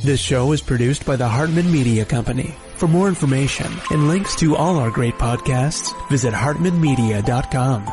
This show is produced by the Hartman Media Company. For more information and links to all our great podcasts, visit hartmanmedia.com.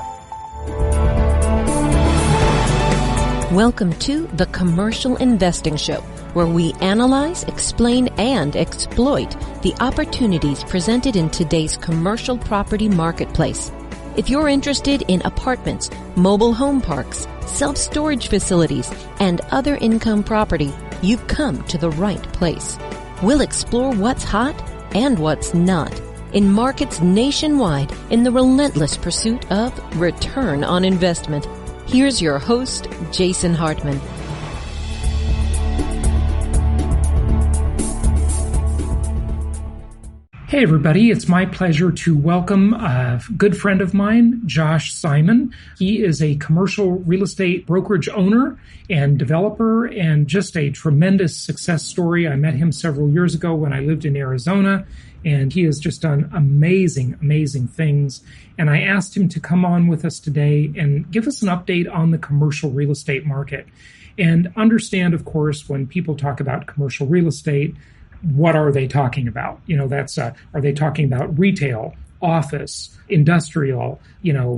Welcome to The Commercial Investing Show, where we analyze, explain, and exploit the opportunities presented in today's commercial property marketplace. If you're interested in apartments, mobile home parks, self-storage facilities, and other income property, you've come to the right place. We'll explore what's hot and what's not in markets nationwide in the relentless pursuit of return on investment. Here's your host, Jason Hartman. Hey everybody, it's my pleasure to welcome a good friend of mine, Josh Simon. He is a commercial real estate brokerage owner and developer and just a tremendous success story. I met him several years ago when I lived in Arizona, and he has just done amazing, amazing things. And I asked him to come on with us today and give us an update on the commercial real estate market. And understand, of course, when people talk about commercial real estate, what are they talking about? Are they talking about retail, office, industrial,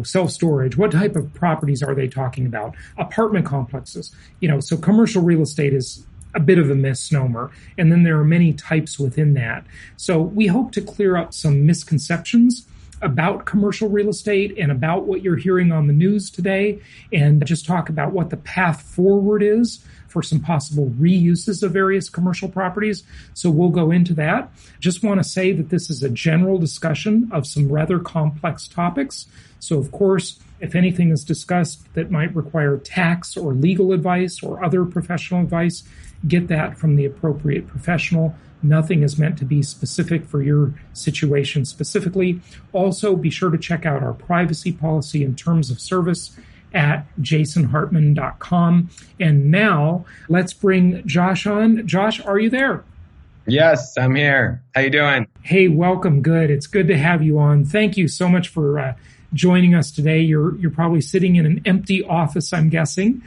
self-storage? What type of properties are they talking about? Apartment complexes. So commercial real estate is a bit of a misnomer. And then there are many types within that. So we hope to clear up some misconceptions about commercial real estate and about what you're hearing on the news today, and just talk about what the path forward is for some possible reuses of various commercial properties. So we'll go into that. Just want to say that this is a general discussion of some rather complex topics. So of course, if anything is discussed that might require tax or legal advice or other professional advice, get that from the appropriate professional. Nothing is meant to be specific for your situation specifically. Also, be sure to check out our privacy policy and terms of service at jasonhartman.com. And now let's bring Josh on. Josh, are you there? Yes, I'm here. How you doing? Hey, welcome. Good. It's good to have you on. Thank you so much for joining us today. You're probably sitting in an empty office, I'm guessing.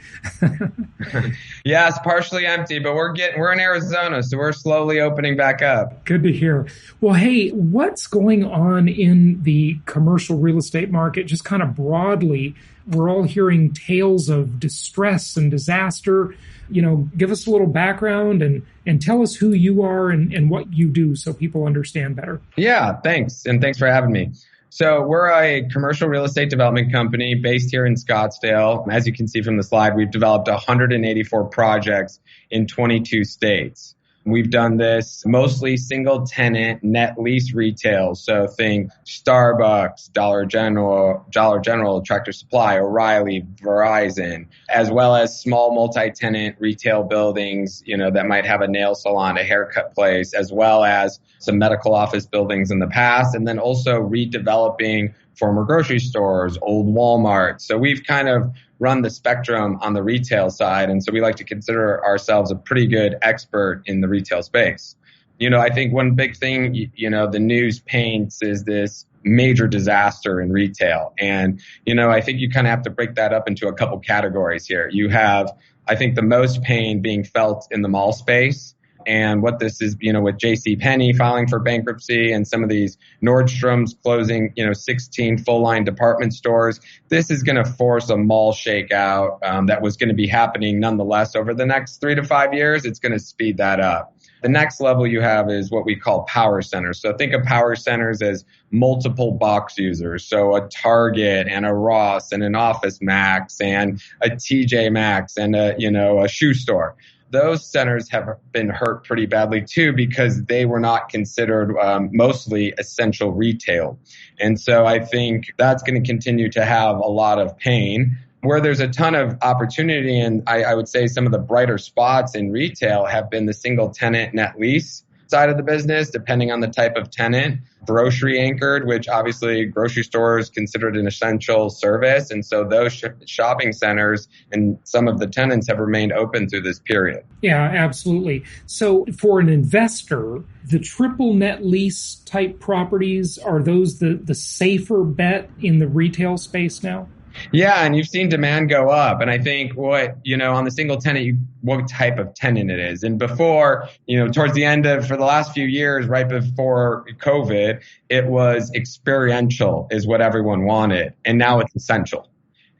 Yeah, it's partially empty, but we're in Arizona, so we're slowly opening back up. Good to hear. Well, hey, what's going on in the commercial real estate market? Just kind of broadly, we're all hearing tales of distress and disaster. Give us a little background and tell us who you are and what you do so people understand better. Yeah, thanks. And thanks for having me. So we're a commercial real estate development company based here in Scottsdale. As you can see from the slide, we've developed 184 projects in 22 states. We've done this mostly single tenant net lease retail. So think Starbucks, Dollar General, Tractor Supply, O'Reilly, Verizon, as well as small multi-tenant retail buildings, that might have a nail salon, a haircut place, as well as some medical office buildings in the past, and then also redeveloping former grocery stores, old Walmart. So we've kind of run the spectrum on the retail side. And so we like to consider ourselves a pretty good expert in the retail space. I think one big thing, the news paints is this major disaster in retail. And, I think you kind of have to break that up into a couple categories here. You have, I think, the most pain being felt in the mall space. And what this is, with JCPenney filing for bankruptcy and some of these Nordstrom's closing, 16 full-line department stores, this is going to force a mall shakeout that was going to be happening nonetheless over the next 3 to 5 years. It's going to speed that up. The next level you have is what we call power centers. So think of power centers as multiple box users. So a Target and a Ross and an Office Max and a TJ Maxx and a shoe store. Those centers have been hurt pretty badly too because they were not considered mostly essential retail. And so I think that's going to continue to have a lot of pain. Where there's a ton of opportunity, and I would say some of the brighter spots in retail have been the single tenant net lease side of the business, depending on the type of tenant. Grocery anchored, which obviously grocery stores considered an essential service. And so those shopping centers and some of the tenants have remained open through this period. Yeah, absolutely. So for an investor, the triple net lease type properties, are those the safer bet in the retail space now? Yeah, and you've seen demand go up. And I think on the single tenant, what type of tenant it is. And before, towards the end for the last few years, right before COVID, it was experiential is what everyone wanted. And now it's essential.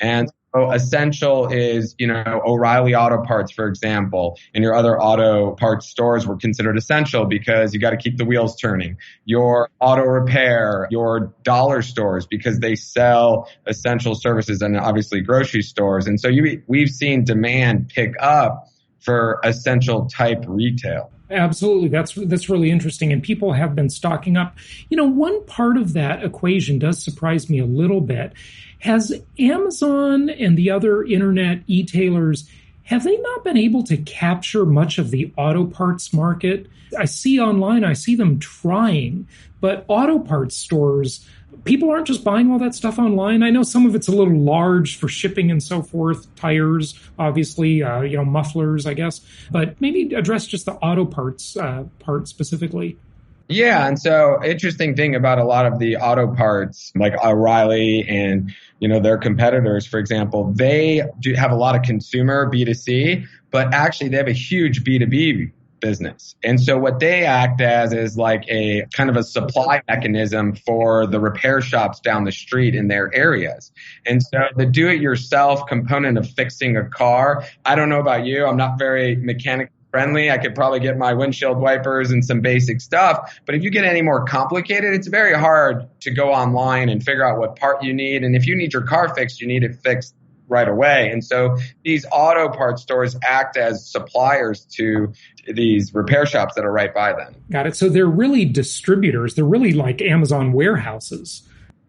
And so essential is, O'Reilly Auto Parts, for example, and your other auto parts stores were considered essential because you got to keep the wheels turning. Your auto repair, your dollar stores, because they sell essential services, and obviously grocery stores. And so we've seen demand pick up for essential type retail. Absolutely. That's really interesting. And people have been stocking up. One part of that equation does surprise me a little bit. Has Amazon and the other internet e-tailers, have they not been able to capture much of the auto parts market? I see them trying, but auto parts stores, people aren't just buying all that stuff online. I know some of it's a little large for shipping and so forth, tires, obviously, mufflers, I guess, but maybe address just the auto parts part specifically. Yeah. And so interesting thing about a lot of the auto parts like O'Reilly and, their competitors, for example, they do have a lot of consumer B2C, but actually they have a huge B2B business. And so what they act as is like a kind of a supply mechanism for the repair shops down the street in their areas. And so the do-it-yourself component of fixing a car, I don't know about you, I'm not very mechanically friendly. I could probably get my windshield wipers and some basic stuff. But if you get any more complicated, it's very hard to go online and figure out what part you need. And if you need your car fixed, you need it fixed right away. And so these auto parts stores act as suppliers to these repair shops that are right by them. Got it. So they're really distributors. They're really like Amazon warehouses.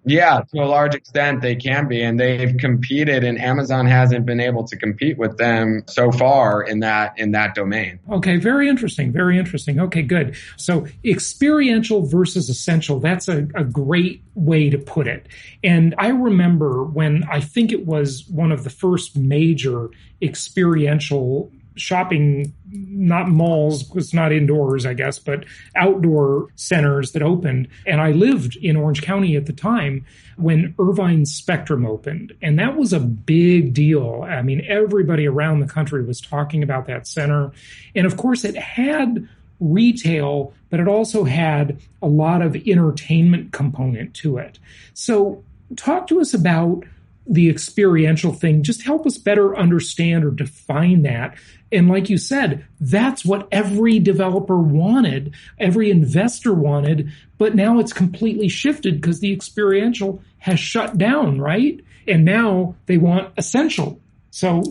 Yeah, to a large extent they can be, and they've competed, and Amazon hasn't been able to compete with them so far in that domain. Okay, very interesting, very interesting. Okay, good. So experiential versus essential, that's a great way to put it. And I remember when I think it was one of the first major experiential shopping, not malls, it's not indoors, I guess, but outdoor centers that opened. And I lived in Orange County at the time when Irvine Spectrum opened. And that was a big deal. I mean, everybody around the country was talking about that center. And of course, it had retail, but it also had a lot of entertainment component to it. So talk to us about the experiential thing. Just help us better understand or define that. And like you said, that's what every developer wanted, every investor wanted, but now it's completely shifted because the experiential has shut down, right? And now they want essential. So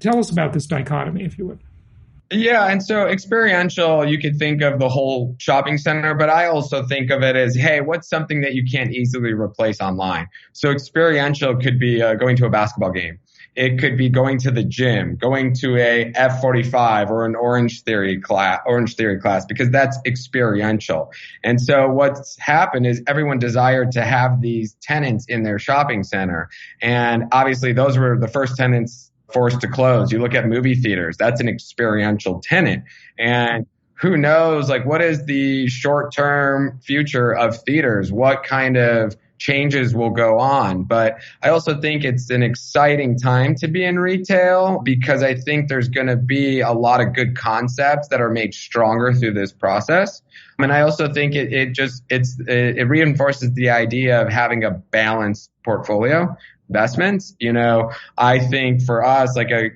Tell us about this dichotomy, if you would. Yeah, and so experiential, you could think of the whole shopping center, but I also think of it as, hey, what's something that you can't easily replace online? So experiential could be going to a basketball game. It could be going to the gym, going to a F45 or an Orange Theory class, because that's experiential. And so what's happened is everyone desired to have these tenants in their shopping center. And obviously those were the first tenants forced to close. You look at movie theaters, that's an experiential tenant. And who knows, like, what is the short-term future of theaters? What kind of changes will go on? But I also think it's an exciting time to be in retail because I think there's going to be a lot of good concepts that are made stronger through this process. And I also think it reinforces the idea of having a balanced portfolio. Investments, I think for us, like a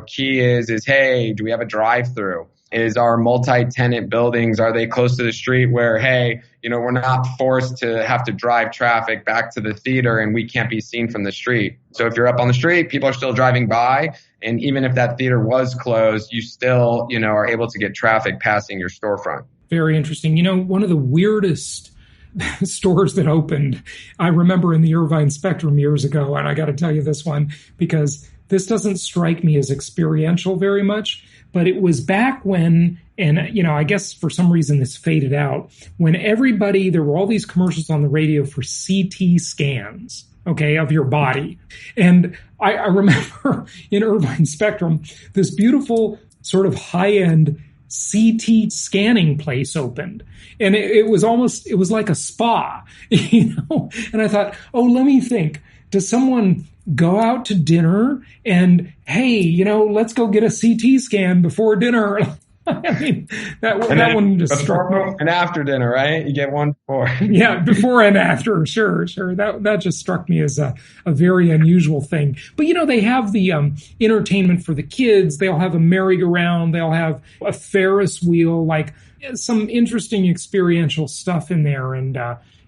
key is, hey, do we have a drive-thru? Is our multi-tenant buildings, are they close to the street where, hey, we're not forced to have to drive traffic back to the theater and we can't be seen from the street. So if you're up on the street, people are still driving by. And even if that theater was closed, you still, are able to get traffic passing your storefront. Very interesting. One of the weirdest stores that opened, I remember in the Irvine Spectrum years ago, and I got to tell you this one because this doesn't strike me as experiential very much, but it was back when, and I guess for some reason this faded out, when there were all these commercials on the radio for CT scans, okay, of your body. And I remember in Irvine Spectrum, this beautiful sort of high-end CT scanning place opened. And it was like a spa, And I thought, let me think. does someone go out to dinner and, hey, let's go get a CT scan before dinner? I mean, that one just struck me. Before and after dinner, right? You get one before. Yeah, before and after. Sure. That just struck me as a very unusual thing. But, they have the entertainment for the kids. They'll have a merry-go-round. They'll have a Ferris wheel, like some interesting experiential stuff in there. And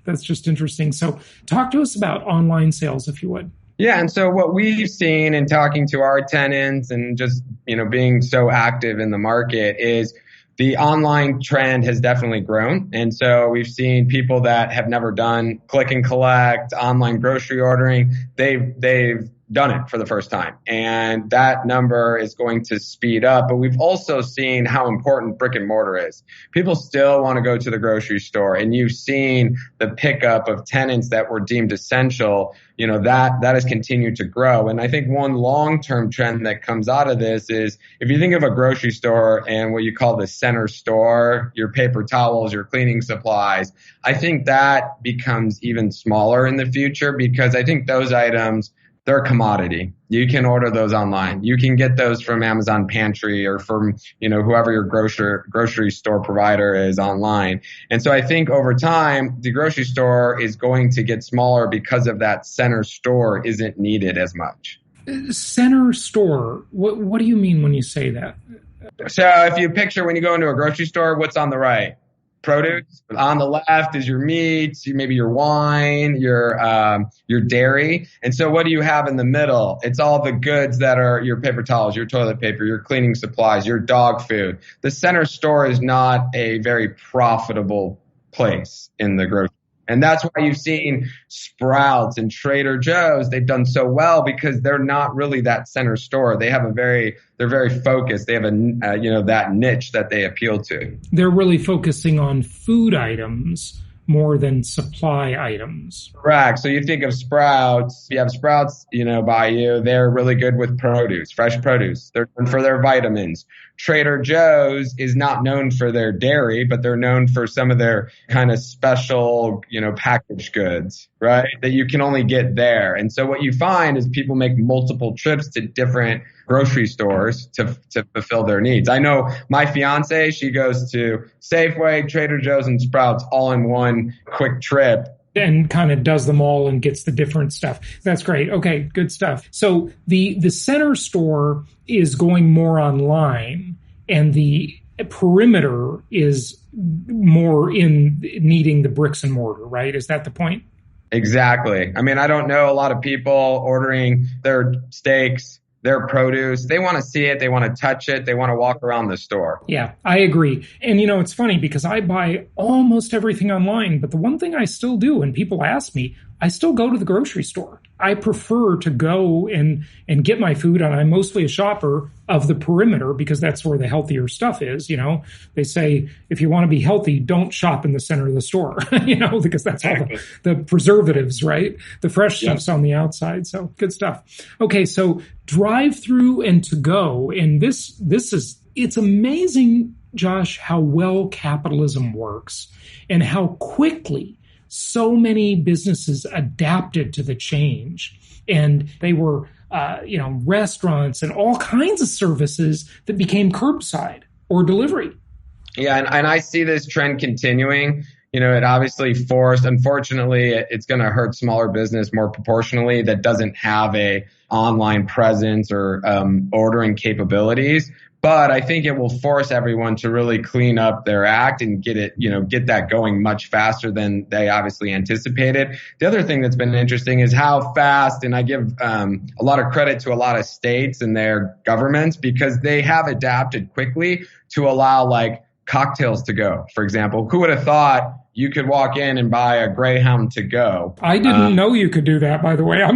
that's just interesting. So talk to us about online sales, if you would. Yeah. And so what we've seen in talking to our tenants and just, being so active in the market is the online trend has definitely grown. And so we've seen people that have never done click and collect, online grocery ordering. They've done it for the first time. And that number is going to speed up. But we've also seen how important brick and mortar is. People still want to go to the grocery store. And you've seen the pickup of tenants that were deemed essential. That has continued to grow. And I think one long-term trend that comes out of this is if you think of a grocery store and what you call the center store, your paper towels, your cleaning supplies, I think that becomes even smaller in the future because I think those items, they're a commodity. You can order those online. You can get those from Amazon Pantry or from, whoever your grocery store provider is online. And so I think over time, the grocery store is going to get smaller because of that center store isn't needed as much. Center store. What do you mean when you say that? So if you picture when you go into a grocery store, what's on the right? Produce. On the left is your meats, maybe your wine, your dairy. And so what do you have in the middle? It's all the goods that are your paper towels, your toilet paper, your cleaning supplies, your dog food. The center store is not a very profitable place in the grocery. And that's why you've seen Sprouts and Trader Joe's. They've done so well because they're not really that center store. They have they're very focused. They have that niche that they appeal to. They're really focusing on food items more than supply items. Correct. So you think of Sprouts, you have Sprouts, by you. They're really good with produce, fresh produce. They're known for their vitamins. Trader Joe's is not known for their dairy, but they're known for some of their kind of special, packaged goods, right? That you can only get there. And so what you find is people make multiple trips to different grocery stores to fulfill their needs. I know my fiance, she goes to Safeway, Trader Joe's, and Sprouts all in one quick trip. And kind of does them all and gets the different stuff. That's great. Okay, good stuff. So the center store is going more online and the perimeter is more in needing the bricks and mortar, right? Is that the point? Exactly. I mean, I don't know a lot of people ordering their steaks, their produce. They want to see it. They want to touch it. They want to walk around the store. Yeah, I agree. And, it's funny because I buy almost everything online. But the one thing I still do, and people ask me, I still go to the grocery store. I prefer to go and get my food. And I'm mostly a shopper of the perimeter because that's where the healthier stuff is. They say, if you want to be healthy, don't shop in the center of the store, because that's all the preservatives, right? The fresh stuff's on the outside. So good stuff. Okay. So drive-through and to go. And it's amazing, Josh, how well capitalism works and how quickly so many businesses adapted to the change. And they were, restaurants and all kinds of services that became curbside or delivery. Yeah. And I see this trend continuing. It obviously unfortunately, it's going to hurt smaller business more proportionally that doesn't have a online presence or ordering capabilities. But I think it will force everyone to really clean up their act and get that going much faster than they obviously anticipated. The other thing that's been interesting is how fast, and I give a lot of credit to a lot of states and their governments because they have adapted quickly to allow cocktails to go, for example. Who would have thought you could walk in and buy a Greyhound to go? I didn't know you could do that, by the way. I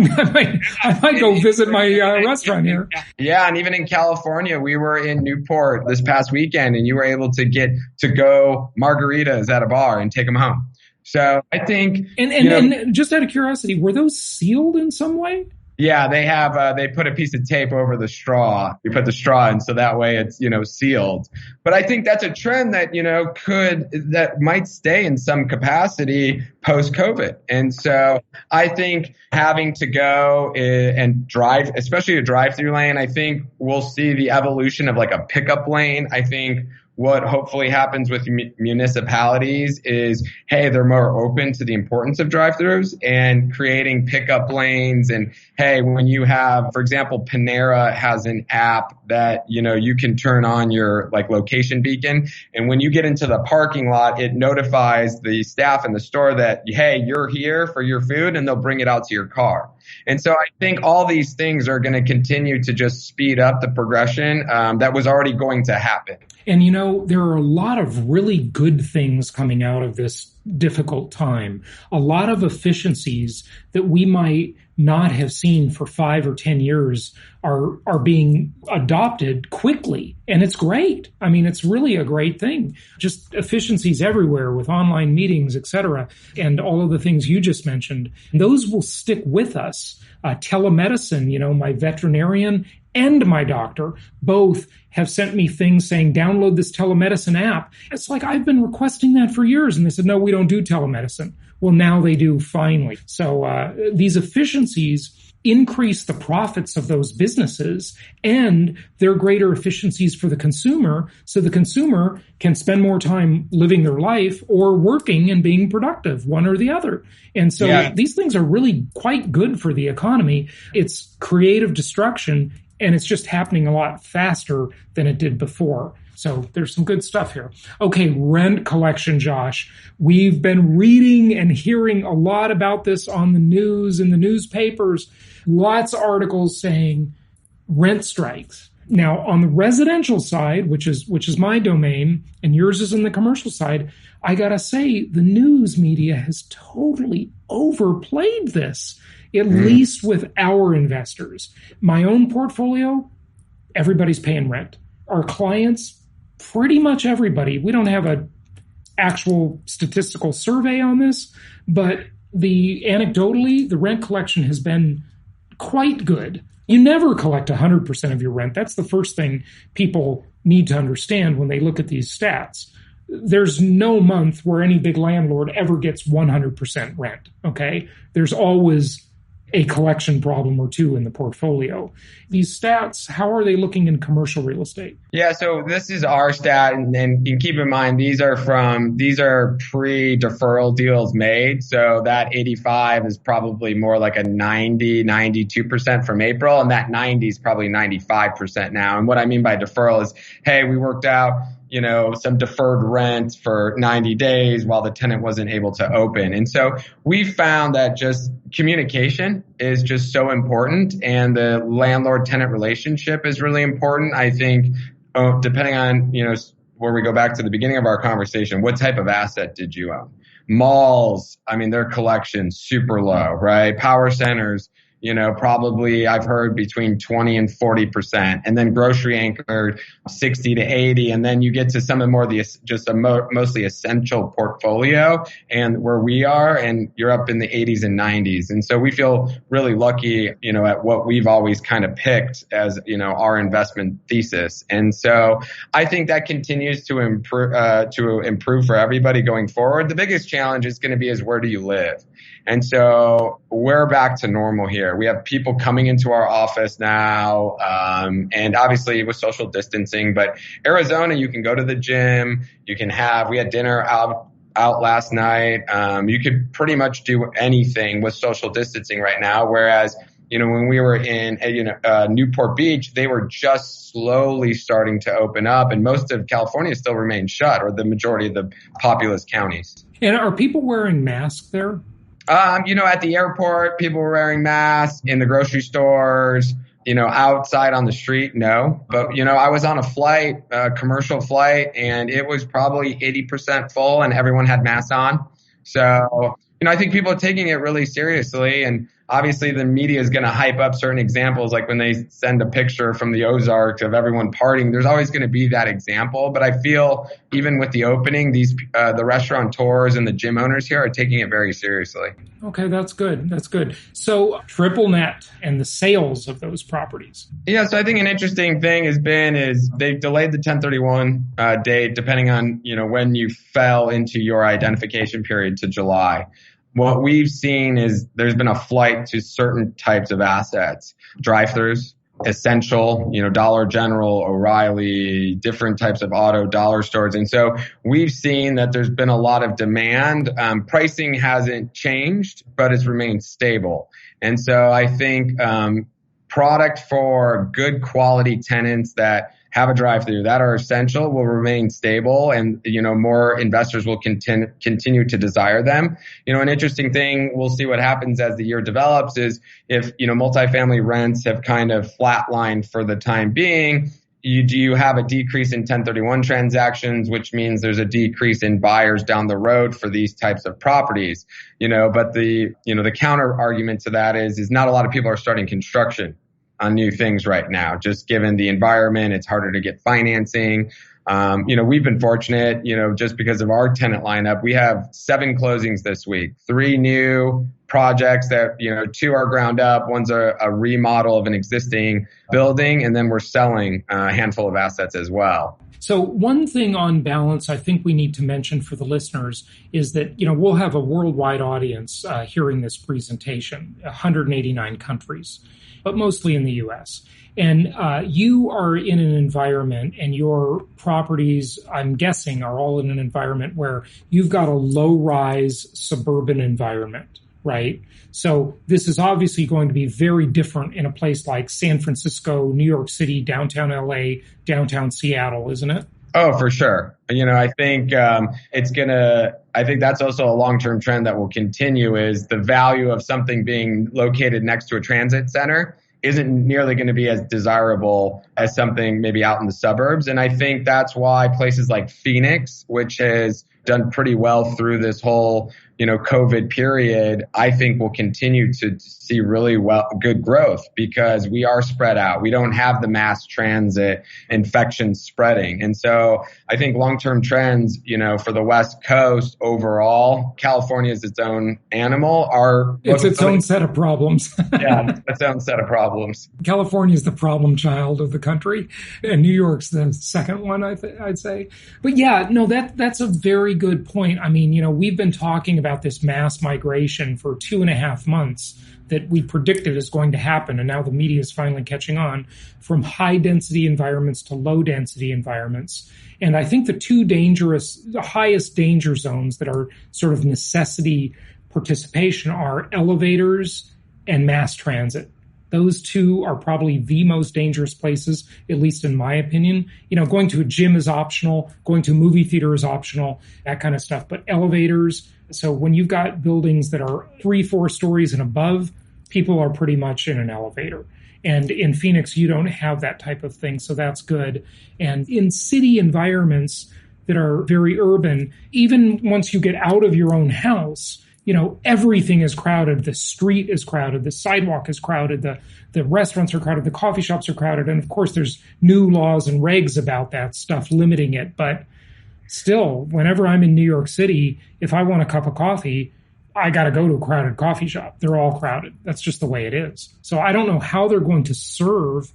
might go visit my restaurant here. Yeah, and even in California, we were in Newport this past weekend, and you were able to get to go margaritas at a bar and take them home. So I think... And just out of curiosity, were those sealed in some way? Yeah, they have, they put a piece of tape over the straw. You put the straw in so that way it's, sealed. But I think that's a trend that, that might stay in some capacity post COVID. And so I think having to go and drive, especially a drive-through lane, I think we'll see the evolution of like a pickup lane. I think what hopefully happens with municipalities is, hey, they're more open to the importance of drive-thrus and creating pickup lanes. And hey, when you have, for example, Panera has an app that, you can turn on your like location beacon. And when you get into the parking lot, it notifies the staff in the store that, hey, you're here for your food, and they'll bring it out to your car. And so I think all these things are going to continue to just speed up the progression that was already going to happen. And, there are a lot of really good things coming out of this difficult time. A lot of efficiencies that we might not have seen for 5 or 10 years are being adopted quickly. And it's great. I mean, it's really a great thing. Just efficiencies everywhere with online meetings, et cetera, and all of the things you just mentioned. Those will stick with us. Telemedicine, my veterinarian and my doctor both have sent me things saying, download this telemedicine app. It's like, I've been requesting that for years. And they said, no, we don't do telemedicine. Well, now they do finally. So these efficiencies increase the profits of those businesses, and they're greater efficiencies for the consumer. So the consumer can spend more time living their life or working and being productive, one or the other. And so these things are really quite good for the economy. It's creative destruction, and it's just happening a lot faster than it did before. So there's some good stuff here. Okay, rent collection, Josh. We've been reading and hearing a lot about this on the news and the newspapers. Lots of articles saying rent strikes. Now, on the residential side, which is my domain, and yours is in the commercial side, I gotta say, the news media has totally overplayed this, at least with our investors. My own portfolio, everybody's paying rent. Our clients, pretty much everybody. We don't have an actual statistical survey on this, but anecdotally, the rent collection has been quite good. You never collect 100% of your rent. That's the first thing people need to understand when they look at these stats. There's no month where any big landlord ever gets 100% rent, okay? There's always a collection problem or two in the portfolio. These stats, how are they looking in commercial real estate? Yeah, so this is our stat, and keep in mind, these are pre-deferral deals made. So that 85 is probably more like a 90, 92% from April, and that 90 is probably 95% now. And what I mean by deferral is, hey, we worked out some deferred rent for 90 days while the tenant wasn't able to open. And so we found that just communication is just so important, and the landlord-tenant relationship is really important. I think depending on, where we go back to the beginning of our conversation, what type of asset did you own? Malls, their collection super low, right? Power centers, probably I've heard between 20 and 40%, and then grocery anchored 60 to 80. And then you get to some of mostly essential portfolio, and where we are, and you're up in the 80s and 90s. And so we feel really lucky, at what we've always kind of picked as, our investment thesis. And so I think that continues to improve for everybody going forward. The biggest challenge is going to be where do you live? And so we're back to normal here. We have people coming into our office now, and obviously with social distancing, but Arizona, you can go to the gym, we had dinner out last night. You could pretty much do anything with social distancing right now. Whereas, when we were in, Newport Beach, they were just slowly starting to open up, and most of California still remains shut, or the majority of the populous counties. And are people wearing masks there? At the airport, people were wearing masks. In the grocery stores, outside on the street, no. But, I was on a commercial flight, and it was probably 80% full, and everyone had masks on. So, I think people are taking it really seriously. And obviously the media is going to hype up certain examples, like when they send a picture from the Ozarks of everyone partying, there's always going to be that example. But I feel even with the opening, the restaurateurs and the gym owners here are taking it very seriously. Okay, that's good. That's good. So triple net and the sales of those properties. Yeah, so I think an interesting thing is they've delayed the 1031 date depending on, when you fell into your identification period to July. What we've seen is there's been a flight to certain types of assets, drive-thrus, essential, Dollar General, O'Reilly, different types of auto dollar stores. And so we've seen that there's been a lot of demand. Pricing hasn't changed, but it's remained stable. And so I think product for good quality tenants that have a drive-thru that are essential will remain stable, and more investors will continue to desire them. An interesting thing, we'll see what happens as the year develops, is if multifamily rents have kind of flatlined for the time being, you have a decrease in 1031 transactions, which means there's a decrease in buyers down the road for these types of properties. But the counter argument to that is not a lot of people are starting construction on new things right now. Just given the environment, it's harder to get financing. We've been fortunate, just because of our tenant lineup, we have 7 closings this week, 3 new projects that, 2 are ground up. One's a remodel of an existing building, and then we're selling a handful of assets as well. So one thing on balance I think we need to mention for the listeners is that, we'll have a worldwide audience hearing this presentation, 189 countries, but mostly in the U.S. And you are in an environment, and your properties, I'm guessing, are all in an environment where you've got a low-rise suburban environment, right? So this is obviously going to be very different in a place like San Francisco, New York City, downtown LA, downtown Seattle, isn't it? Oh, for sure. I think I think that's also a long-term trend that will continue, is the value of something being located next to a transit center isn't nearly going to be as desirable as something maybe out in the suburbs. And I think that's why places like Phoenix, which has done pretty well through this whole, COVID period, I think will continue to see really good growth, because we are spread out. We don't have the mass transit infections spreading. And so I think long-term trends, for the West Coast overall, California is its own animal. It's its own set of problems. Yeah, its own set of problems. California is the problem child of the country, and New York's the second one, I'd say. But yeah, no, that's a very good point. I mean, we've been talking about this mass migration for 2.5 months that we predicted is going to happen, and now the media is finally catching on, from high density environments to low density environments. And I think the highest danger zones that are sort of necessity participation are elevators and mass transit. Those two are probably the most dangerous places, at least in my opinion. Going to a gym is optional, going to a movie theater is optional, that kind of stuff. But elevators, so when you've got buildings that are 3-4 stories and above, people are pretty much in an elevator. And in Phoenix, you don't have that type of thing, so that's good. And in city environments that are very urban, even once you get out of your own house, everything is crowded. The street is crowded. The sidewalk is crowded. The restaurants are crowded. The coffee shops are crowded. And of course, there's new laws and regs about that stuff limiting it. But still, whenever I'm in New York City, if I want a cup of coffee, I got to go to a crowded coffee shop. They're all crowded. That's just the way it is. So I don't know how they're going to serve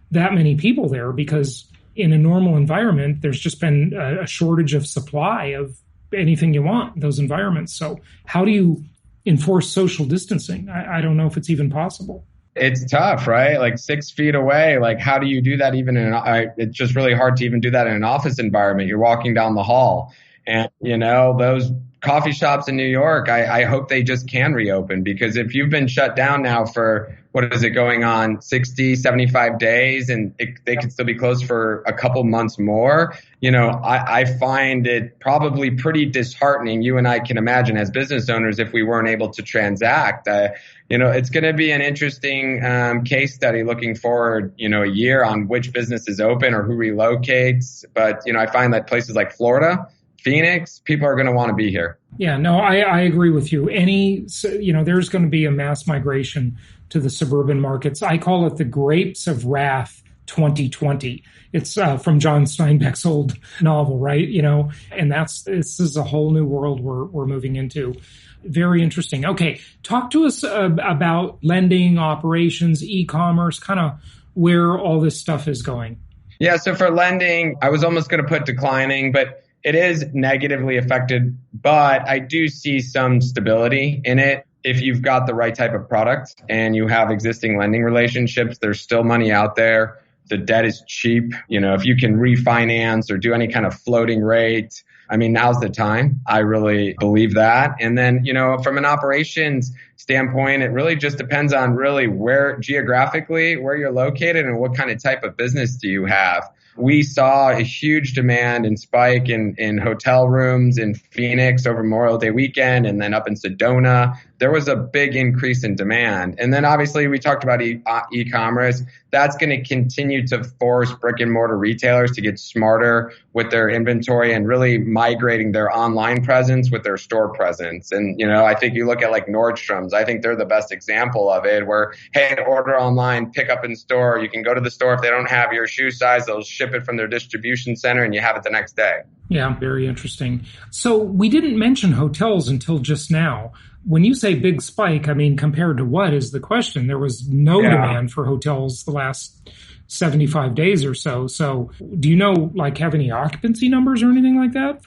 that many people there, because in a normal environment, there's just been a shortage of supply of anything you want in those environments. So how do you enforce social distancing? I don't know if it's even possible. It's tough, right? Like 6 feet away. Like, how do you do that even it's just really hard to even do that in an office environment. You're walking down the hall, and those coffee shops in New York, I hope they just can reopen, because if you've been shut down now for, what is it, going on 60, 75 days, and they could still be closed for a couple months more, I find it probably pretty disheartening. You and I can imagine as business owners, if we weren't able to transact, it's going to be an interesting case study looking forward, a year on which business is open or who relocates. But, I find that places like Florida, Phoenix, people are going to want to be here. Yeah, no, I agree with you. There's going to be a mass migration to the suburban markets. I call it the Grapes of Wrath 2020. It's from John Steinbeck's old novel, right? And this is a whole new world we're moving into. Very interesting. Okay, talk to us about lending, operations, e-commerce, kind of where all this stuff is going. Yeah, so for lending, I was almost going to put declining, but it is negatively affected, but I do see some stability in it. If you've got the right type of product and you have existing lending relationships, there's still money out there. The debt is cheap. If you can refinance or do any kind of floating rate, now's the time. I really believe that. And then, from an operations standpoint, it really just depends on really where geographically, where you're located and what kind of type of business do you have. We saw a huge demand and spike in hotel rooms in Phoenix over Memorial Day weekend and then up in Sedona. There was a big increase in demand. And then obviously we talked about e-commerce. That's going to continue to force brick and mortar retailers to get smarter with their inventory and really migrating their online presence with their store presence. And, I think you look at like Nordstrom's, I think they're the best example of it where, hey, order online, pick up in store. You can go to the store. If they don't have your shoe size, they'll ship it from their distribution center and you have it the next day. Yeah, very interesting. So we didn't mention hotels until just now. When you say big spike, compared to what is the question? There was no demand for hotels the last 75 days or so. So do you have any occupancy numbers or anything like that?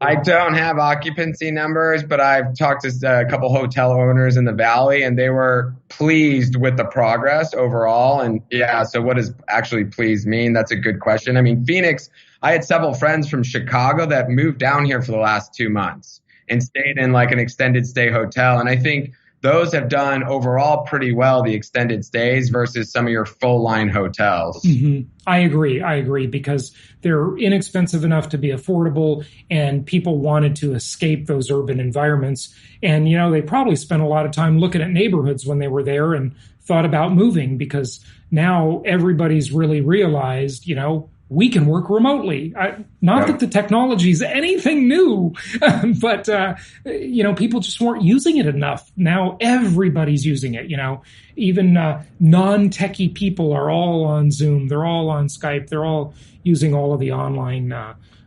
I don't have occupancy numbers, but I've talked to a couple hotel owners in the Valley and they were pleased with the progress overall. And so what does actually pleased mean? That's a good question. Phoenix, I had several friends from Chicago that moved down here for the last 2 months and stayed in like an extended stay hotel. And I think those have done overall pretty well, the extended stays versus some of your full line hotels. Mm-hmm. I agree because they're inexpensive enough to be affordable and people wanted to escape those urban environments. And, they probably spent a lot of time looking at neighborhoods when they were there and thought about moving because now everybody's really realized, we can work remotely. Not that the technology is anything new, but, people just weren't using it enough. Now everybody's using it, even non-techie people are all on Zoom. They're all on Skype. They're all using all of the online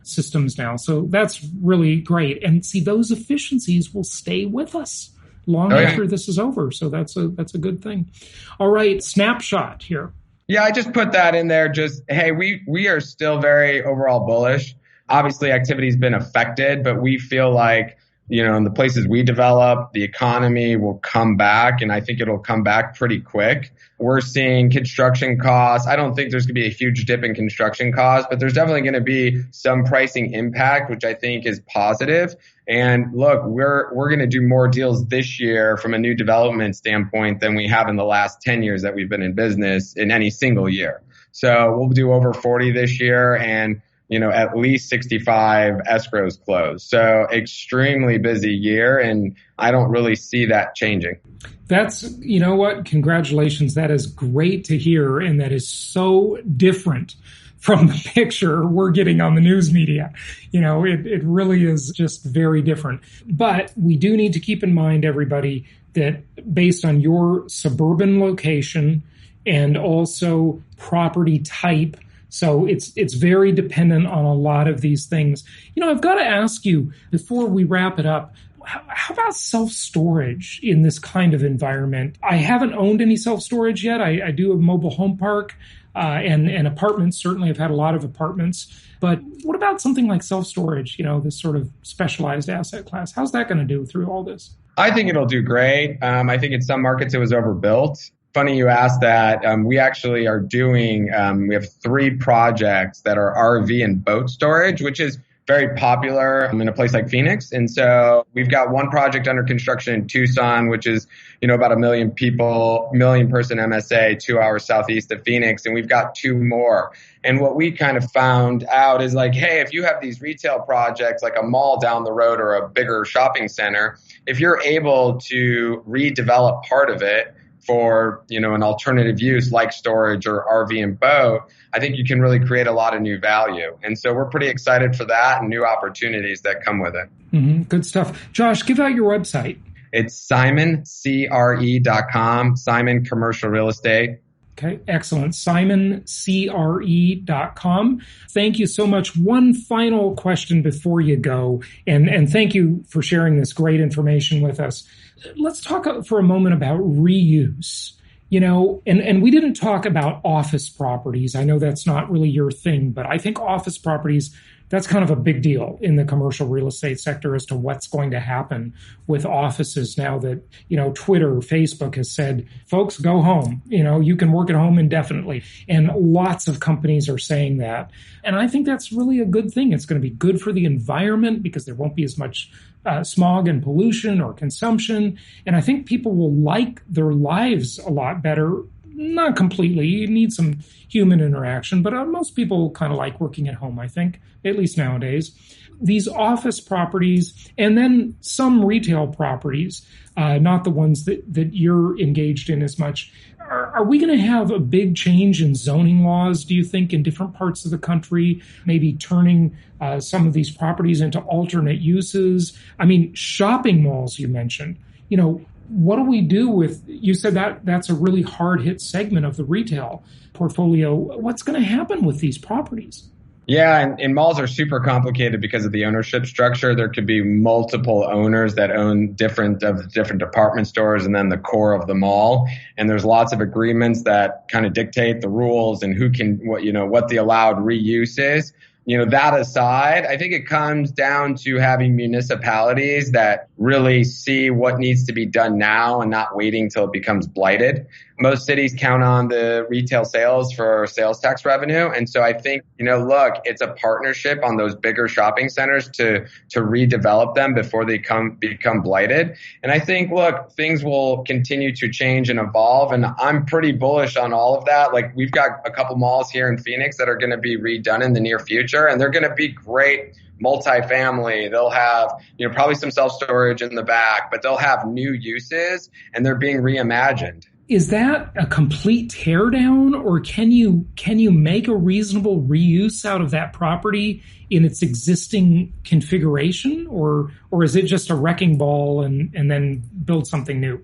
systems now. So that's really great. And see, those efficiencies will stay with us long after this is over. So that's a good thing. All right, snapshot here. Yeah, I just put that in there. Just, hey, we are still very overall bullish. Obviously, activity's been affected, but we feel like, in the places we develop, the economy will come back, and I think it'll come back pretty quick. We're seeing construction costs. I don't think there's going to be a huge dip in construction costs, but there's definitely going to be some pricing impact, which I think is positive. And look, we're going to do more deals this year from a new development standpoint than we have in the last 10 years that we've been in business in any single year. So we'll do over 40 this year and, at least 65 escrows closed. So extremely busy year. And I don't really see that changing. That's, what? Congratulations. That is great to hear. And that is so different from the picture we're getting on the news media. It really is just very different. But we do need to keep in mind, everybody, that based on your suburban location and also property type, so it's very dependent on a lot of these things. I've got to ask you before we wrap it up, how about self-storage in this kind of environment? I haven't owned any self-storage yet. I do a mobile home park and apartments. Certainly I've had a lot of apartments. But what about something like self-storage, this sort of specialized asset class? How's that going to do through all this? I think it'll do great. I think in some markets it was overbuilt. Funny you asked that. We actually are doing, we have 3 projects that are RV and boat storage, which is very popular in a place like Phoenix. And so we've got one project under construction in Tucson, which is, about 1 million person MSA, 2 hours southeast of Phoenix. And we've got 2 more. And what we kind of found out is like, hey, if you have these retail projects like a mall down the road or a bigger shopping center, if you're able to redevelop part of it for, an alternative use like storage or RV and boat, I think you can really create a lot of new value. And so we're pretty excited for that and new opportunities that come with it. Mm-hmm. Good stuff. Josh, give out your website. It's SimonCRE.com, Simon Commercial Real Estate. Okay, excellent. SimonCRE.com. Thank you so much. One final question before you go, and thank you for sharing this great information with us. Let's talk for a moment about reuse. And we didn't talk about office properties. I know that's not really your thing, but I think office properties, that's kind of a big deal in the commercial real estate sector as to what's going to happen with offices now that, Twitter, Facebook has said, folks, go home. You can work at home indefinitely. And lots of companies are saying that. And I think that's really a good thing. It's going to be good for the environment because there won't be as much smog and pollution or consumption. And I think people will like their lives a lot better. Not completely. You need some human interaction, but most people kind of like working at home, I think, at least nowadays. These office properties and then some retail properties, not the ones that you're engaged in as much. Are we going to have a big change in zoning laws, do you think, in different parts of the country, maybe turning some of these properties into alternate uses? I mean, shopping malls you mentioned, what do we do with, you said that's a really hard hit segment of the retail portfolio. What's going to happen with these properties? Yeah, and malls are super complicated because of the ownership structure. There could be multiple owners that own different department stores and then the core of the mall. And there's lots of agreements that kind of dictate the rules and who can, what the allowed reuse is. That aside, I think it comes down to having municipalities that really see what needs to be done now and not waiting till it becomes blighted. Most cities count on the retail sales for sales tax revenue. And so I think, look, it's a partnership on those bigger shopping centers to redevelop them before they become blighted. And I think, look, things will continue to change and evolve. And I'm pretty bullish on all of that. Like we've got a couple malls here in Phoenix that are going to be redone in the near future, and they're going to be great multifamily. They'll have, probably some self-storage in the back, but they'll have new uses and they're being reimagined. Is that a complete teardown, or can you make a reasonable reuse out of that property in its existing configuration, or is it just a wrecking ball and then build something new?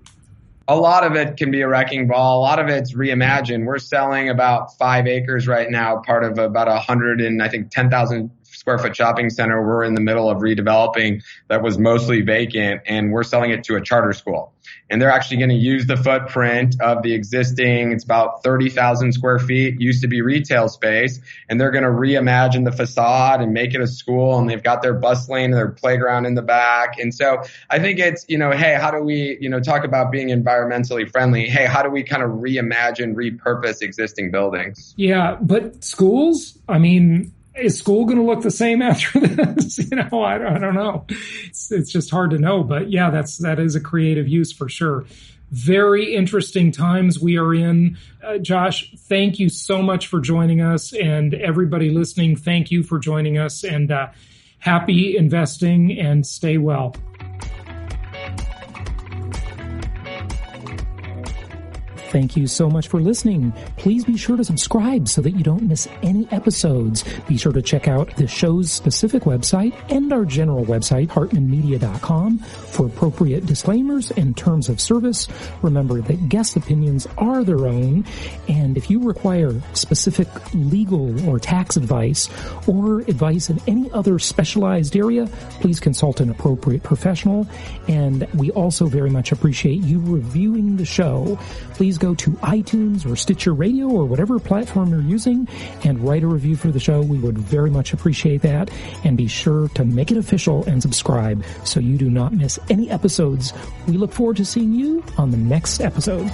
A lot of it can be a wrecking ball. A lot of it's reimagined. We're selling about 5 acres right now, part of about 10,000 square foot shopping center we're in the middle of redeveloping that was mostly vacant, and we're selling it to a charter school. And they're actually going to use the footprint of the existing, it's about 30,000 square feet, used to be retail space, and they're going to reimagine the facade and make it a school, and they've got their bus lane and their playground in the back. And so I think it's, hey, how do we, talk about being environmentally friendly? Hey, how do we kind of reimagine, repurpose existing buildings? Yeah, but schools, is school going to look the same after this? I don't know. It's just hard to know. But yeah, that is a creative use for sure. Very interesting times we are in. Josh, thank you so much for joining us. And everybody listening, thank you for joining us. And happy investing and stay well. Thank you so much for listening. Please be sure to subscribe so that you don't miss any episodes. Be sure to check out the show's specific website and our general website, hartmanmedia.com, for appropriate disclaimers and terms of service. Remember that guest opinions are their own, and if you require specific legal or tax advice or advice in any other specialized area, please consult an appropriate professional. And we also very much appreciate you reviewing the show. Please go to iTunes or Stitcher Radio or whatever platform you're using and write a review for the show. We would very much appreciate that. And be sure to make it official and subscribe so you do not miss any episodes. We look forward to seeing you on the next episode.